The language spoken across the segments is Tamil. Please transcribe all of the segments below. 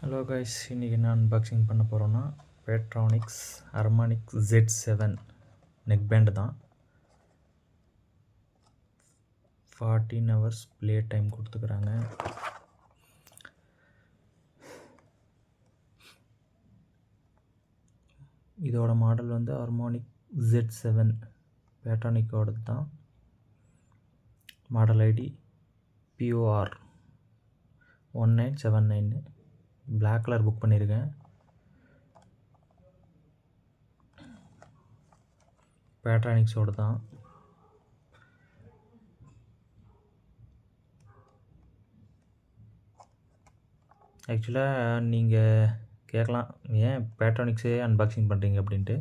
ஹலோ கைஸ், இன்றைக்கி என்ன அன்பாக்சிங் பண்ண போகிறோன்னா பேட்ரானிக்ஸ் ஹார்மோனிக் Z7 நெக் பேண்டு தான். 14 hours ப்ளே டைம் கொடுத்துக்கிறாங்க. இதோட மாடல் வந்து ஹார்மோனிக் Z7 பேட்ரானிக்கோடது தான். Model ID POR 1979. Black colour book பண்ணியிருக்கேன். பேட்ரானிக்ஸோடு தான். ஆக்சுவலாக நீங்கள் கேட்கலாம், ஏன் பேட்ரானிக்ஸே அன்பாக்சிங் பண்ணுறீங்க அப்படின்ட்டு.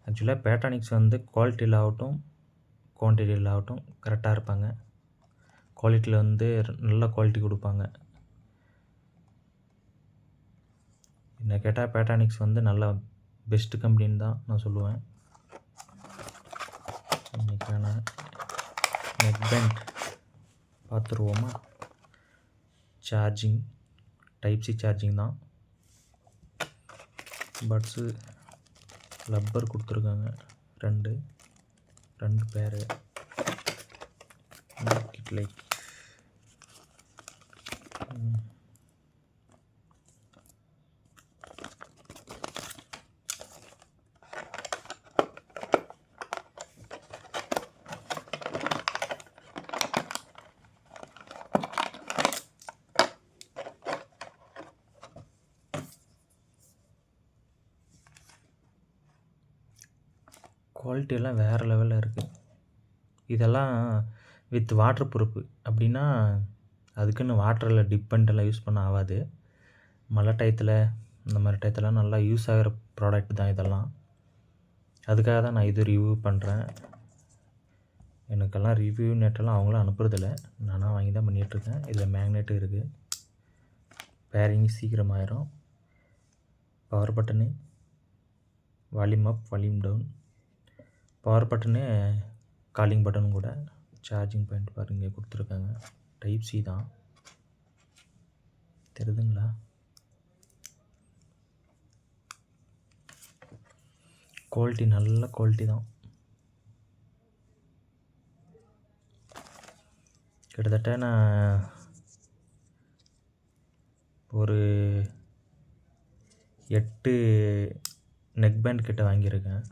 ஆக்சுவலாக பேட்ரானிக்ஸ் வந்து குவாலிட்டியில் ஆகட்டும் குவான்டிட்டியில் ஆகட்டும் கரெக்டாக இருப்பாங்க. குவாலிட்டியில் வந்து நல்ல குவாலிட்டி கொடுப்பாங்க. என்ன கேட்டால் பேட்ரானிக்ஸ் வந்து நல்ல பெஸ்ட்டு கம்பெனின்னு தான் நான் சொல்லுவேன். இன்றைக்கான நெக் பேண்ட் பார்த்துருவோமா. சார்ஜிங் டைப் சி சார்ஜிங் தான். பட்ஸு லப்பர் கொடுத்துருக்காங்க, ரெண்டு பேரு. லைக் குவாலிட்டியெல்லாம் வேறு லெவலில் இருக்குது. இதெல்லாம் வித் வாட்டர் ப்ரூஃப் அப்படின்னா அதுக்குன்னு வாட்டரில் டிப்பெண்டெல்லாம் யூஸ் பண்ண ஆகாது. மழை டயத்தில் இந்த மாதிரி டயத்துலாம் நல்லா யூஸ் ஆகிற ப்ராடக்ட் தான் இதெல்லாம். அதுக்காக தான் நான் இது ரிவ்யூ பண்ணுறேன். எனக்கெல்லாம் ரிவ்யூ நெட்டெல்லாம் அவங்களும் அனுப்புறதில்ல, நானாக வாங்கி தான் பண்ணிகிட்ருக்கேன். இதில் மேக்னெட்டும் இருக்குது. பேரிங் சீக்கிரமாயிரும். Power button, volume up volume down. Power button calling button கூட. சார்ஜிங் பாயிண்ட் பாருங்க கொடுத்துருக்காங்க. டைப் சி தான், தெரியுதுங்களா? குவாலிட்டி நல்ல குவாலிட்டி தான். கிட்டத்தட்ட நான் ஒரு 8 நெக் பேண்ட் கிட்ட வாங்கியிருக்கேன்.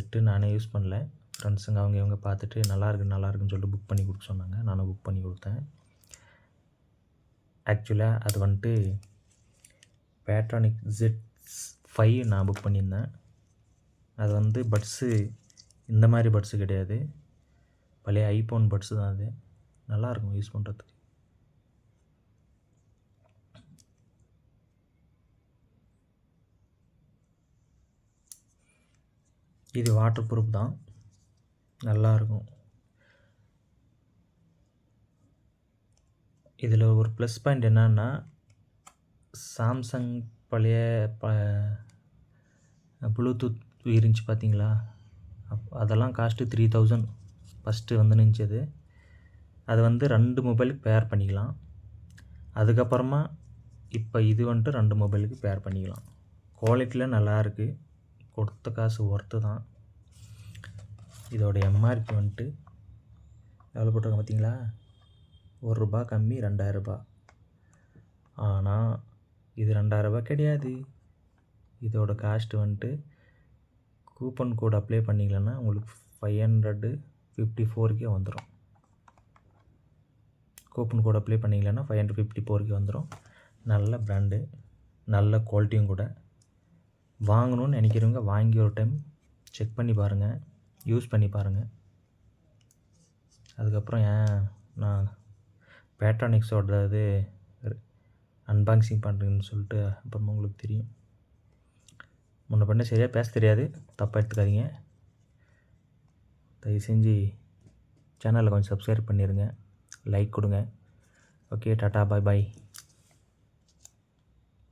8 நானே யூஸ் பண்ணல. ஃப்ரெண்ட்ஸுங்க அவங்க இவங்க பார்த்துட்டு நல்லாயிருக்குன்னு சொல்லிட்டு புக் பண்ணி கொடுக்க சொன்னாங்க. நானும் புக் பண்ணி கொடுத்தேன். ஆக்சுவலாக அது வந்துட்டு பேட்ரானிக் Z5 நான் புக் பண்ணியிருந்தேன். அது வந்து பட்ஸு இந்த மாதிரி பட்ஸு கிடையாது, பழைய ஐஃபோன் பட்ஸு தான். அது நல்லாயிருக்கும் யூஸ் பண்ணுறதுக்கு. இது வாட்டர் ப்ரூஃப் தான், நல்லாயிருக்கும். இதில் ஒரு ப்ளஸ் பாயிண்ட் என்னன்னா, சாம்சங் பழைய ப்ளூடூத் இருந்துச்சு பார்த்தீங்களா, அதெல்லாம் காஸ்ட்டு 3000 ஃபஸ்ட்டு வந்து நினச்சது. அது வந்து 2 மொபைலுக்கு பேர் பண்ணிக்கலாம். அதுக்கப்புறமா இப்போ இது வந்துட்டு 2 மொபைலுக்கு பேர் பண்ணிக்கலாம். குவாலிட்டியில் நல்லாயிருக்கு, கொடுத்த காசு ஒர்த்து தான். இதோட எம்ஆர்பி வந்துட்டு எவ்வளோ போட்டிருக்காங்க பார்த்தீங்களா, ₹1 கம்மி 2000. ஆனால் இது ₹2000 கிடையாது. இதோட காஸ்ட்டு வந்துட்டு கூப்பன் கோட் அப்ளை பண்ணிக்கலன்னா உங்களுக்கு 554 வந்துடும். கூப்பன் கோட் அப்ளை பண்ணிக்கலன்னா 554 வந்துடும். நல்ல ப்ராண்டு, நல்ல குவாலிட்டியும் கூட. வாங்கணும்னு நினைக்கிறவங்க வாங்கி ஒரு டைம் செக் பண்ணி பாருங்கள், யூஸ் பண்ணி பாருங்கள். அதுக்கப்புறம் ஏன் நான் பேட்ரானிக்ஸோட இது அன்பாக்சிங் பண்ணுறேன்னு சொல்லிட்டு அப்புறமா உங்களுக்கு தெரியும். முன்ன பண்ண சரியாக பேச தெரியாது, தப்பாக எடுத்துக்காதீங்க. தயவு செஞ்சு சேனலில் கொஞ்சம் சப்ஸ்கிரைப் பண்ணிடுங்க, லைக் கொடுங்க. ஓகே, டாட்டா, பாய் பாய்.